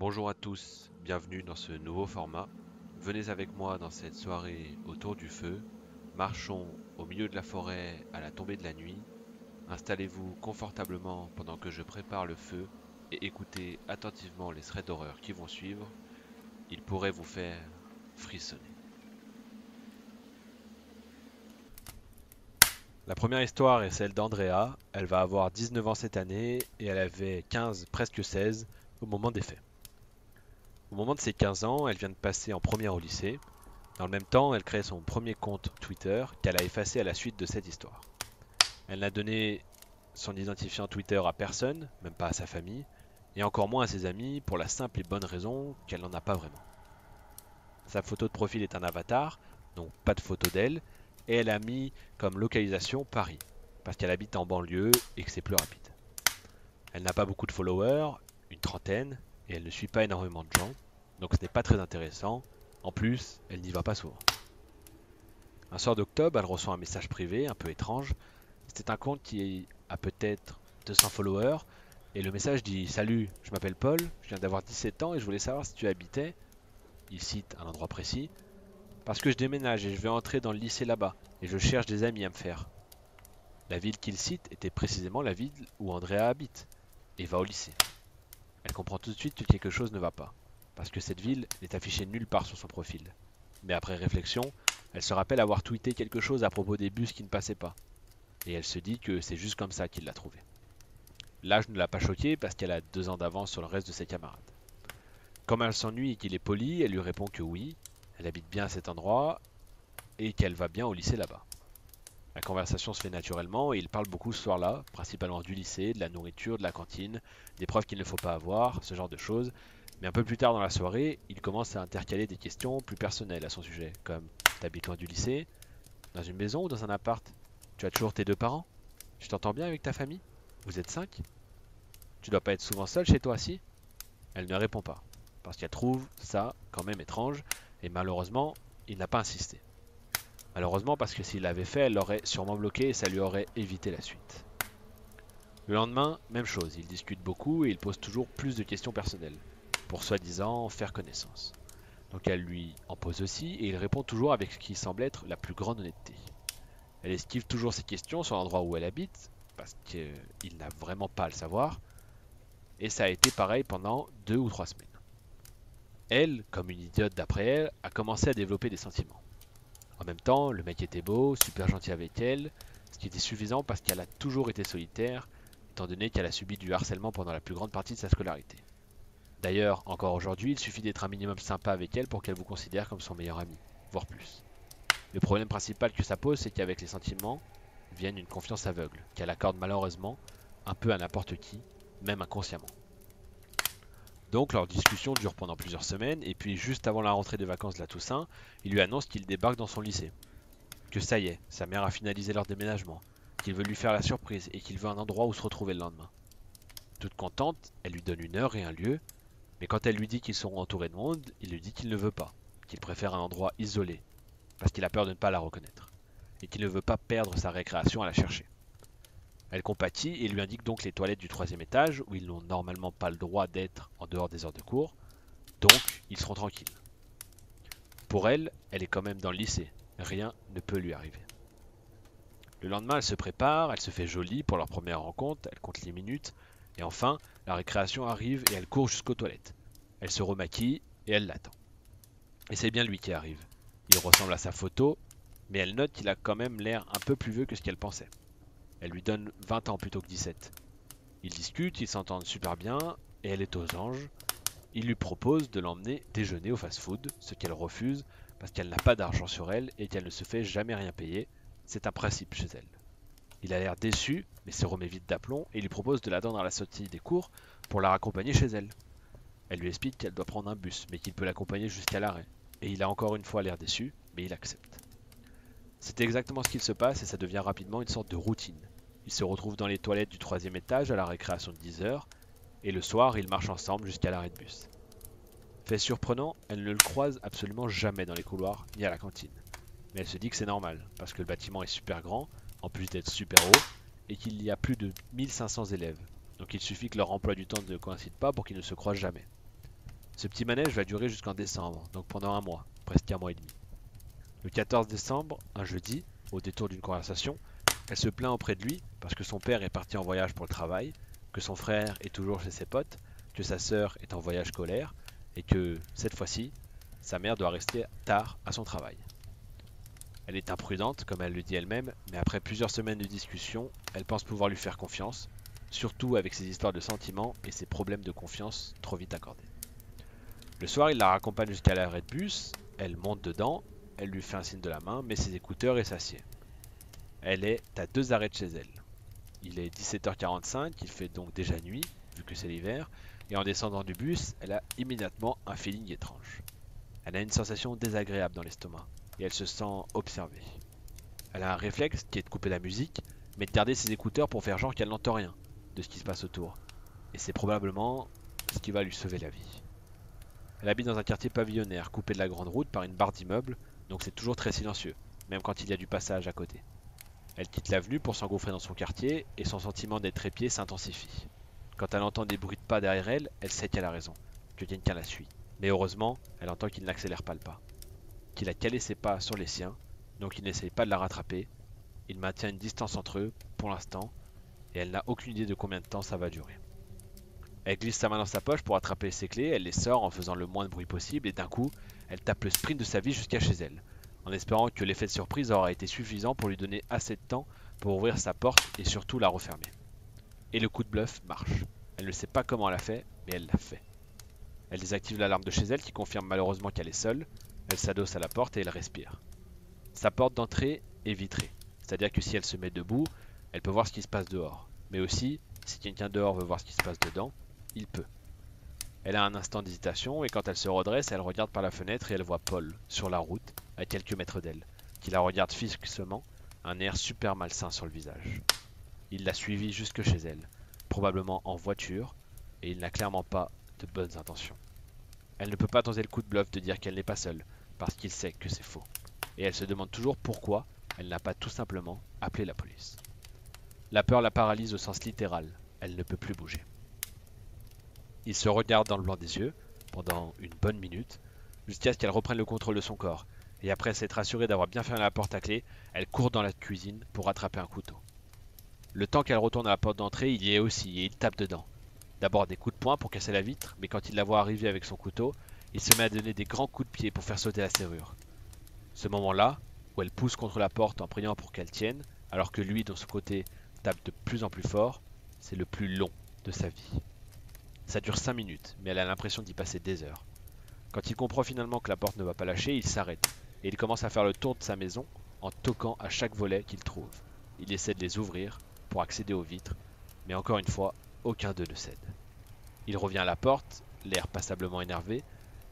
Bonjour à tous, bienvenue dans ce nouveau format. Venez avec moi dans cette soirée autour du feu. Marchons au milieu de la forêt à la tombée de la nuit. Installez-vous confortablement pendant que je prépare le feu et écoutez attentivement les threads d'horreur qui vont suivre. Ils pourraient vous faire frissonner. La première histoire est celle d'Andrea. Elle va avoir 19 ans cette année et elle avait 15, presque 16 au moment des faits. Au moment de ses 15 ans, elle vient de passer en première au lycée. Dans le même temps, elle crée son premier compte Twitter qu'elle a effacé à la suite de cette histoire. Elle n'a donné son identifiant Twitter à personne, même pas à sa famille, et encore moins à ses amis, pour la simple et bonne raison qu'elle n'en a pas vraiment. Sa photo de profil est un avatar, donc pas de photo d'elle, et elle a mis comme localisation Paris, parce qu'elle habite en banlieue et que c'est plus rapide. Elle n'a pas beaucoup de followers, une trentaine, et elle ne suit pas énormément de gens, donc ce n'est pas très intéressant. En plus, elle n'y va pas souvent. Un soir d'octobre, elle reçoit un message privé un peu étrange. C'était un compte qui a peut-être 200 followers. Et le message dit: Salut, je m'appelle Paul, je viens d'avoir 17 ans et je voulais savoir si tu habitais. Il cite un endroit précis. Parce que je déménage et je vais entrer dans le lycée là-bas. Et je cherche des amis à me faire. La ville qu'il cite était précisément la ville où Andrea habite et va au lycée. Elle comprend tout de suite que quelque chose ne va pas. Parce que cette ville n'est affichée nulle part sur son profil. Mais après réflexion, elle se rappelle avoir tweeté quelque chose à propos des bus qui ne passaient pas. Et elle se dit que c'est juste comme ça qu'il l'a trouvé. L'âge ne l'a pas choquée parce qu'elle a 2 ans d'avance sur le reste de ses camarades. Comme elle s'ennuie et qu'il est poli, elle lui répond que oui, elle habite bien à cet endroit et qu'elle va bien au lycée là-bas. La conversation se fait naturellement et ils parlent beaucoup ce soir-là, principalement du lycée, de la nourriture, de la cantine, des preuves qu'il ne faut pas avoir, ce genre de choses. Mais un peu plus tard dans la soirée, ils commencent à intercaler des questions plus personnelles à son sujet, comme: t'habites loin du lycée? Dans une maison ou dans un appart? Tu as toujours tes deux parents? Tu t'entends bien avec ta famille? Vous êtes 5? Tu dois pas être souvent seule chez toi, si? Elle ne répond pas, parce qu'elle trouve ça quand même étrange, et malheureusement, il n'a pas insisté. Malheureusement, parce que s'il l'avait fait, elle l'aurait sûrement bloqué et ça lui aurait évité la suite. Le lendemain, même chose, ils discutent beaucoup et il pose toujours plus de questions personnelles, pour soi-disant faire connaissance. Donc elle lui en pose aussi et il répond toujours avec ce qui semble être la plus grande honnêteté. Elle esquive toujours ses questions sur l'endroit où elle habite, parce qu'il n'a vraiment pas à le savoir, et ça a été pareil pendant 2 ou 3 semaines. Elle, comme une idiote d'après elle, a commencé à développer des sentiments. En même temps, le mec était beau, super gentil avec elle, ce qui était suffisant parce qu'elle a toujours été solitaire, étant donné qu'elle a subi du harcèlement pendant la plus grande partie de sa scolarité. D'ailleurs, encore aujourd'hui, il suffit d'être un minimum sympa avec elle pour qu'elle vous considère comme son meilleur ami, voire plus. Le problème principal que ça pose, c'est qu'avec les sentiments viennent une confiance aveugle, qu'elle accorde malheureusement un peu à n'importe qui, même inconsciemment. Donc leur discussion dure pendant plusieurs semaines, et puis juste avant la rentrée des vacances de la Toussaint, il lui annonce qu'il débarque dans son lycée. Que ça y est, sa mère a finalisé leur déménagement, qu'il veut lui faire la surprise et qu'il veut un endroit où se retrouver le lendemain. Toute contente, elle lui donne une heure et un lieu, mais quand elle lui dit qu'ils seront entourés de monde, il lui dit qu'il ne veut pas, qu'il préfère un endroit isolé, parce qu'il a peur de ne pas la reconnaître, et qu'il ne veut pas perdre sa récréation à la chercher. Elle compatit et lui indique donc les toilettes du 3e étage, où ils n'ont normalement pas le droit d'être en dehors des heures de cours, donc ils seront tranquilles. Pour elle, elle est quand même dans le lycée, rien ne peut lui arriver. Le lendemain, elle se prépare, elle se fait jolie pour leur première rencontre, elle compte les minutes, et enfin, la récréation arrive et elle court jusqu'aux toilettes. Elle se remaquille et elle l'attend. Et c'est bien lui qui arrive. Il ressemble à sa photo, mais elle note qu'il a quand même l'air un peu plus vieux que ce qu'elle pensait. Elle lui donne 20 ans plutôt que 17. Ils discutent, ils s'entendent super bien, et elle est aux anges. Il lui propose de l'emmener déjeuner au fast-food, ce qu'elle refuse parce qu'elle n'a pas d'argent sur elle et qu'elle ne se fait jamais rien payer. C'est un principe chez elle. Il a l'air déçu, mais se remet vite d'aplomb et lui propose de l'attendre à la sortie des cours pour la raccompagner chez elle. Elle lui explique qu'elle doit prendre un bus, mais qu'il peut l'accompagner jusqu'à l'arrêt. Et il a encore une fois l'air déçu, mais il accepte. C'est exactement ce qu'il se passe et ça devient rapidement une sorte de routine. Ils se retrouvent dans les toilettes du 3e étage à la récréation de 10 heures, et le soir, ils marchent ensemble jusqu'à l'arrêt de bus. Fait surprenant, elle ne le croise absolument jamais dans les couloirs ni à la cantine. Mais elle se dit que c'est normal, parce que le bâtiment est super grand, en plus d'être super haut, et qu'il y a plus de 1500 élèves. Donc il suffit que leur emploi du temps ne coïncide pas pour qu'ils ne se croisent jamais. Ce petit manège va durer jusqu'en décembre, donc pendant un mois, presque un mois et demi. Le 14 décembre, un jeudi, au détour d'une conversation, elle se plaint auprès de lui parce que son père est parti en voyage pour le travail, que son frère est toujours chez ses potes, que sa sœur est en voyage scolaire et que, cette fois-ci, sa mère doit rester tard à son travail. Elle est imprudente, comme elle le dit elle-même, mais après plusieurs semaines de discussion, elle pense pouvoir lui faire confiance, surtout avec ses histoires de sentiments et ses problèmes de confiance trop vite accordés. Le soir, il la raccompagne jusqu'à l'arrêt de bus, elle monte dedans, elle lui fait un signe de la main, met ses écouteurs et s'assied. Elle est à 2 arrêts de chez elle. Il est 17h45, il fait donc déjà nuit, vu que c'est l'hiver, et en descendant du bus, elle a immédiatement un feeling étrange. Elle a une sensation désagréable dans l'estomac, et elle se sent observée. Elle a un réflexe qui est de couper la musique, mais de garder ses écouteurs pour faire genre qu'elle n'entend rien de ce qui se passe autour. Et c'est probablement ce qui va lui sauver la vie. Elle habite dans un quartier pavillonnaire, coupé de la grande route par une barre d'immeubles, donc c'est toujours très silencieux, même quand il y a du passage à côté. Elle quitte l'avenue pour s'engouffrer dans son quartier, et son sentiment d'être épiée s'intensifie. Quand elle entend des bruits de pas derrière elle, elle sait qu'elle a raison, que quelqu'un la suit. Mais heureusement, elle entend qu'il n'accélère pas le pas, qu'il a calé ses pas sur les siens, donc il n'essaye pas de la rattraper. Il maintient une distance entre eux, pour l'instant, et elle n'a aucune idée de combien de temps ça va durer. Elle glisse sa main dans sa poche pour attraper ses clés, elle les sort en faisant le moins de bruit possible, et d'un coup, elle tape le sprint de sa vie jusqu'à chez elle, en espérant que l'effet de surprise aura été suffisant pour lui donner assez de temps pour ouvrir sa porte et surtout la refermer. Et le coup de bluff marche. Elle ne sait pas comment elle l'a fait, mais elle l'a fait. Elle désactive l'alarme de chez elle qui confirme malheureusement qu'elle est seule. Elle s'adosse à la porte et elle respire. Sa porte d'entrée est vitrée, c'est-à-dire que si elle se met debout, elle peut voir ce qui se passe dehors. Mais aussi, si quelqu'un dehors veut voir ce qui se passe dedans, il peut. Elle a un instant d'hésitation et quand elle se redresse, elle regarde par la fenêtre et elle voit Paul, sur la route, à quelques mètres d'elle, qui la regarde fixement, un air super malsain sur le visage. Il l'a suivie jusque chez elle, probablement en voiture, et il n'a clairement pas de bonnes intentions. Elle ne peut pas tenter le coup de bluff de dire qu'elle n'est pas seule, parce qu'il sait que c'est faux. Et elle se demande toujours pourquoi elle n'a pas tout simplement appelé la police. La peur la paralyse au sens littéral, elle ne peut plus bouger. Il se regarde dans le blanc des yeux, pendant une bonne minute, jusqu'à ce qu'elle reprenne le contrôle de son corps, et après s'être assurée d'avoir bien fermé la porte à clé, elle court dans la cuisine pour attraper un couteau. Le temps qu'elle retourne à la porte d'entrée, il y est aussi, et il tape dedans. D'abord des coups de poing pour casser la vitre, mais quand il la voit arriver avec son couteau, il se met à donner des grands coups de pied pour faire sauter la serrure. Ce moment-là, où elle pousse contre la porte en priant pour qu'elle tienne, alors que lui, de son côté, tape de plus en plus fort, c'est le plus long de sa vie. Ça dure 5 minutes, mais elle a l'impression d'y passer des heures. Quand il comprend finalement que la porte ne va pas lâcher, il s'arrête, et il commence à faire le tour de sa maison en toquant à chaque volet qu'il trouve. Il essaie de les ouvrir pour accéder aux vitres, mais encore une fois, aucun d'eux ne cède. Il revient à la porte, l'air passablement énervé,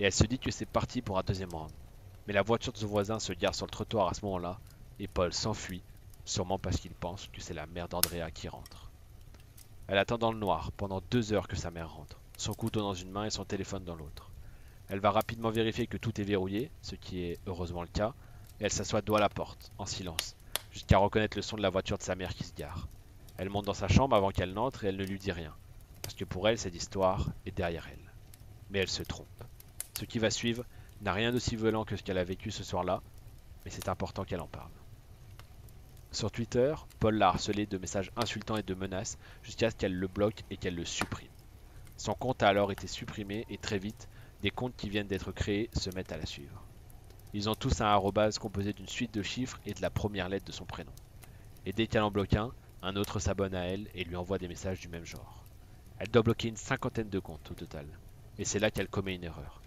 et elle se dit que c'est parti pour un deuxième round. Mais la voiture de son voisin se gare sur le trottoir à ce moment-là, et Paul s'enfuit, sûrement parce qu'il pense que c'est la mère d'Andrea qui rentre. Elle attend dans le noir pendant 2 heures que sa mère rentre, son couteau dans une main et son téléphone dans l'autre. Elle va rapidement vérifier que tout est verrouillé, ce qui est heureusement le cas, et elle s'assoit dos à la porte, en silence, jusqu'à reconnaître le son de la voiture de sa mère qui se gare. Elle monte dans sa chambre avant qu'elle n'entre et elle ne lui dit rien, parce que pour elle, cette histoire est derrière elle. Mais elle se trompe. Ce qui va suivre n'a rien d'aussi violent que ce qu'elle a vécu ce soir-là, mais c'est important qu'elle en parle. Sur Twitter, Paul l'a harcelé de messages insultants et de menaces jusqu'à ce qu'elle le bloque et qu'elle le supprime. Son compte a alors été supprimé et très vite, des comptes qui viennent d'être créés se mettent à la suivre. Ils ont tous un arrobase composé d'une suite de chiffres et de la première lettre de son prénom. Et dès qu'elle en bloque un autre s'abonne à elle et lui envoie des messages du même genre. Elle doit bloquer une 50aine de comptes au total. Et c'est là qu'elle commet une erreur.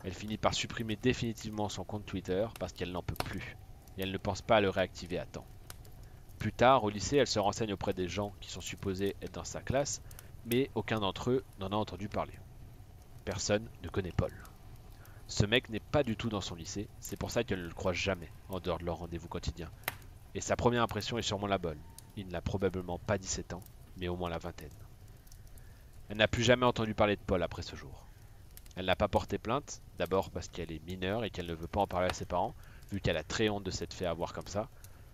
Elle finit par supprimer définitivement son compte Twitter parce qu'elle n'en peut plus. Et elle ne pense pas à le réactiver à temps. Plus tard, au lycée, elle se renseigne auprès des gens qui sont supposés être dans sa classe, mais aucun d'entre eux n'en a entendu parler. Personne ne connaît Paul. Ce mec n'est pas du tout dans son lycée, c'est pour ça qu'elle ne le croise jamais, en dehors de leur rendez-vous quotidien. Et sa première impression est sûrement la bonne. Il n'a probablement pas 17 ans, mais au moins la vingtaine. Elle n'a plus jamais entendu parler de Paul après ce jour. Elle n'a pas porté plainte, d'abord parce qu'elle est mineure et qu'elle ne veut pas en parler à ses parents, vu qu'elle a très honte de s'être fait avoir comme ça,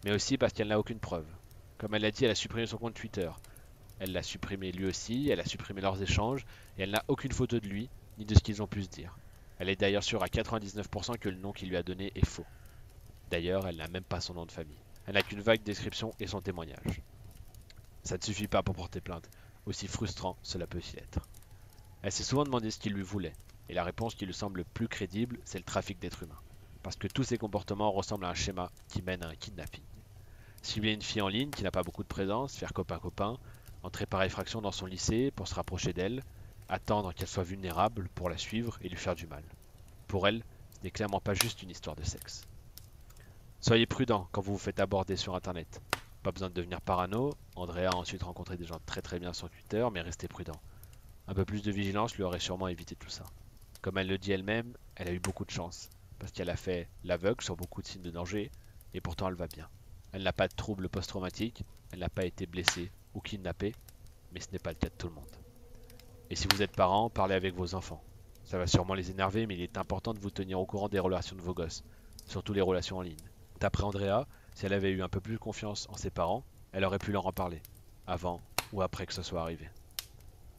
mais aussi parce qu'elle n'a aucune preuve. Comme elle l'a dit, elle a supprimé son compte Twitter. Elle l'a supprimé lui aussi, elle a supprimé leurs échanges, et elle n'a aucune photo de lui, ni de ce qu'ils ont pu se dire. Elle est d'ailleurs sûre à 99% que le nom qu'il lui a donné est faux. D'ailleurs, elle n'a même pas son nom de famille. Elle n'a qu'une vague description et son témoignage. Ça ne suffit pas pour porter plainte, aussi frustrant cela peut-il être. Elle s'est souvent demandé ce qu'il lui voulait, et la réponse qui lui semble plus crédible, c'est le trafic d'êtres humains. Parce que tous ses comportements ressemblent à un schéma qui mène à un kidnapping. Cibler une fille en ligne qui n'a pas beaucoup de présence, faire copain-copain, entrer par effraction dans son lycée pour se rapprocher d'elle, attendre qu'elle soit vulnérable pour la suivre et lui faire du mal. Pour elle, ce n'est clairement pas juste une histoire de sexe. Soyez prudent quand vous vous faites aborder sur internet. Pas besoin de devenir parano, Andrea a ensuite rencontré des gens très bien sur Twitter, mais restez prudent. Un peu plus de vigilance lui aurait sûrement évité tout ça. Comme elle le dit elle-même, elle a eu beaucoup de chance, parce qu'elle a fait l'aveugle sur beaucoup de signes de danger, et pourtant elle va bien. Elle n'a pas de troubles post-traumatiques, elle n'a pas été blessée ou kidnappée, mais ce n'est pas le cas de tout le monde. Et si vous êtes parent, parlez avec vos enfants. Ça va sûrement les énerver, mais il est important de vous tenir au courant des relations de vos gosses, surtout les relations en ligne. D'après Andrea, si elle avait eu un peu plus confiance en ses parents, elle aurait pu leur en parler, avant ou après que ce soit arrivé.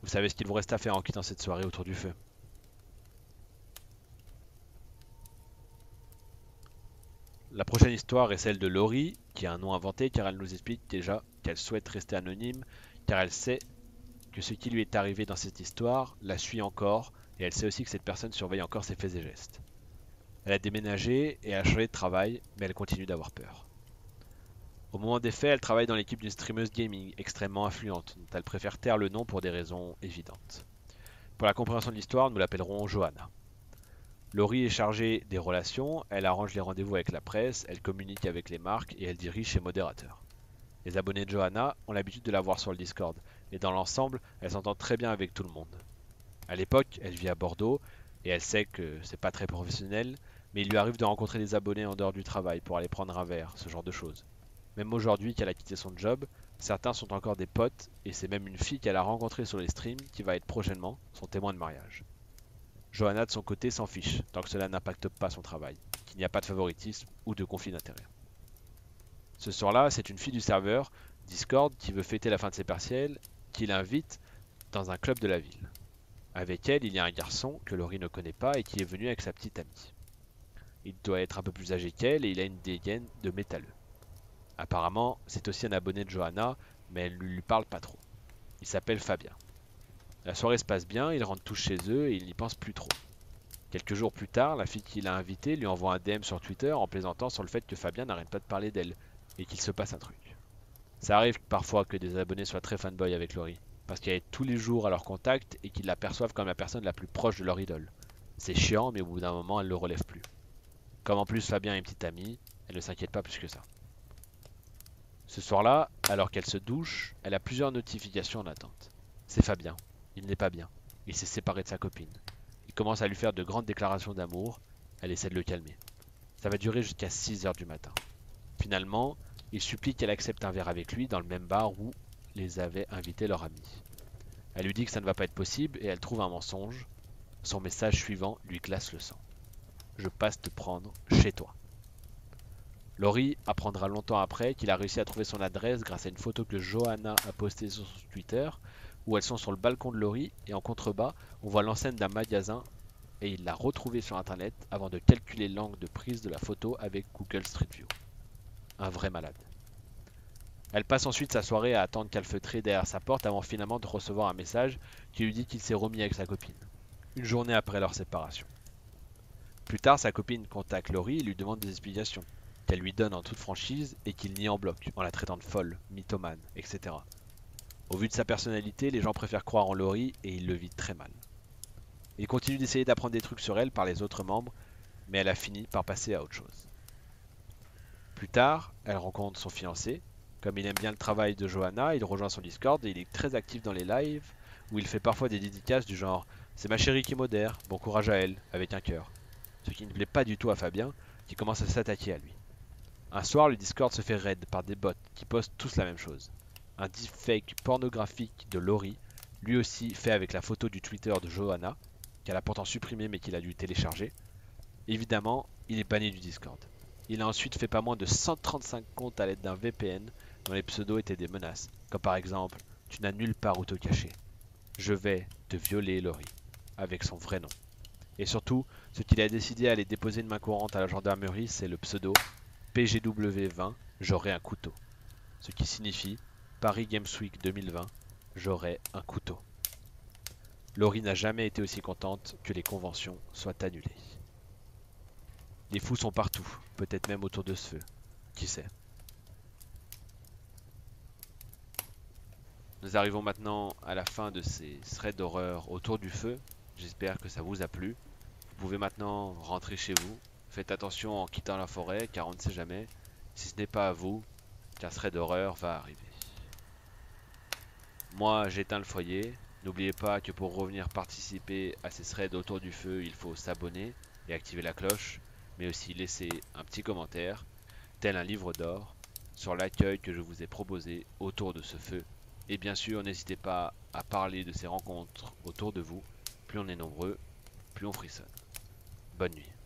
Vous savez ce qu'il vous reste à faire en quittant cette soirée autour du feu. La prochaine histoire est celle de Laurie, qui a un nom inventé car elle nous explique déjà qu'elle souhaite rester anonyme, car elle sait que ce qui lui est arrivé dans cette histoire la suit encore, et elle sait aussi que cette personne surveille encore ses faits et gestes. Elle a déménagé et a changé de travail, mais elle continue d'avoir peur. Au moment des faits, elle travaille dans l'équipe d'une streameuse gaming extrêmement influente, dont elle préfère taire le nom pour des raisons évidentes. Pour la compréhension de l'histoire, nous l'appellerons Johanna. Laurie est chargée des relations, elle arrange les rendez-vous avec la presse, elle communique avec les marques et elle dirige ses modérateurs. Les abonnés de Johanna ont l'habitude de la voir sur le Discord, et dans l'ensemble, elle s'entend très bien avec tout le monde. À l'époque, elle vit à Bordeaux, et elle sait que c'est pas très professionnel, mais il lui arrive de rencontrer des abonnés en dehors du travail pour aller prendre un verre, ce genre de choses. Même aujourd'hui qu'elle a quitté son job, certains sont encore des potes, et c'est même une fille qu'elle a rencontrée sur les streams qui va être prochainement son témoin de mariage. Johanna de son côté s'en fiche, tant que cela n'impacte pas son travail, qu'il n'y a pas de favoritisme ou de conflit d'intérêts. Ce soir-là, c'est une fille du serveur Discord qui veut fêter la fin de ses partiels, qui l'invite dans un club de la ville. Avec elle, il y a un garçon que Laurie ne connaît pas et qui est venu avec sa petite amie. Il doit être un peu plus âgé qu'elle et il a une dégaine de métalleux. Apparemment, c'est aussi un abonné de Johanna, mais elle ne lui parle pas trop. Il s'appelle Fabien. La soirée se passe bien, ils rentrent tous chez eux et ils n'y pensent plus trop. Quelques jours plus tard, la fille qui l'a invité lui envoie un DM sur Twitter en plaisantant sur le fait que Fabien n'arrête pas de parler d'elle et qu'il se passe un truc. Ça arrive parfois que des abonnés soient très fanboy avec Laurie, parce qu'elle est tous les jours à leur contact et qu'ils la perçoivent comme la personne la plus proche de leur idole. C'est chiant, mais au bout d'un moment, elle ne le relève plus. Comme en plus Fabien est une petite amie, elle ne s'inquiète pas plus que ça. Ce soir-là, alors qu'elle se douche, elle a plusieurs notifications en attente. C'est Fabien. Il n'est pas bien. Il s'est séparé de sa copine. Il commence à lui faire de grandes déclarations d'amour. Elle essaie de le calmer. Ça va durer jusqu'à 6 heures du matin. Finalement, il supplie qu'elle accepte un verre avec lui dans le même bar où les avait invités leur ami. Elle lui dit que ça ne va pas être possible et elle trouve un mensonge. Son message suivant lui glace le sang. Je passe te prendre chez toi. Laurie apprendra longtemps après qu'il a réussi à trouver son adresse grâce à une photo que Johanna a postée sur son Twitter où elles sont sur le balcon de Laurie et en contrebas on voit l'enseigne d'un magasin et il l'a retrouvée sur internet avant de calculer l'angle de prise de la photo avec Google Street View. Un vrai malade. Elle passe ensuite sa soirée à attendre calfeutrer derrière sa porte avant finalement de recevoir un message qui lui dit qu'il s'est remis avec sa copine, une journée après leur séparation. Plus tard, sa copine contacte Laurie et lui demande des explications, qu'elle lui donne en toute franchise et qu'il nie en bloc, en la traitant de folle, mythomane, etc. Au vu de sa personnalité, les gens préfèrent croire en Laurie et il le vit très mal. Il continue d'essayer d'apprendre des trucs sur elle par les autres membres, mais elle a fini par passer à autre chose. Plus tard, elle rencontre son fiancé. Comme il aime bien le travail de Johanna, il rejoint son Discord et il est très actif dans les lives où il fait parfois des dédicaces du genre c'est ma chérie qui modère, bon courage à elle, avec un cœur. Ce qui ne plaît pas du tout à Fabien, qui commence à s'attaquer à lui. Un soir, le Discord se fait raid par des bots qui postent tous la même chose. Un deepfake pornographique de Laurie, lui aussi fait avec la photo du Twitter de Johanna, qu'elle a pourtant supprimé mais qu'il a dû télécharger. Évidemment, il est banni du Discord. Il a ensuite fait pas moins de 135 comptes à l'aide d'un VPN dont les pseudos étaient des menaces, comme par exemple « Tu n'as nulle part où te cacher. Je vais te violer, Laurie. » avec son vrai nom. Et surtout, ce qu'il a décidé à aller déposer une main courante à la gendarmerie, c'est le pseudo PGW20, j'aurai un couteau. Ce qui signifie Paris Games Week 2020, j'aurai un couteau. Laurie n'a jamais été aussi contente que les conventions soient annulées. Les fous sont partout, peut-être même autour de ce feu. Qui sait? Nous arrivons maintenant à la fin de ces threads d'horreur autour du feu. J'espère que ça vous a plu. Vous pouvez maintenant rentrer chez vous. Faites attention en quittant la forêt car on ne sait jamais. Si ce n'est pas à vous, qu'un thread d'horreur va arriver. Moi j'éteins le foyer. N'oubliez pas que pour revenir participer à ces threads autour du feu, il faut s'abonner et activer la cloche, mais aussi laisser un petit commentaire, tel un livre d'or, sur l'accueil que je vous ai proposé autour de ce feu. Et bien sûr, n'hésitez pas à parler de ces rencontres autour de vous. Plus on est nombreux, plus on frissonne. Bonne nuit.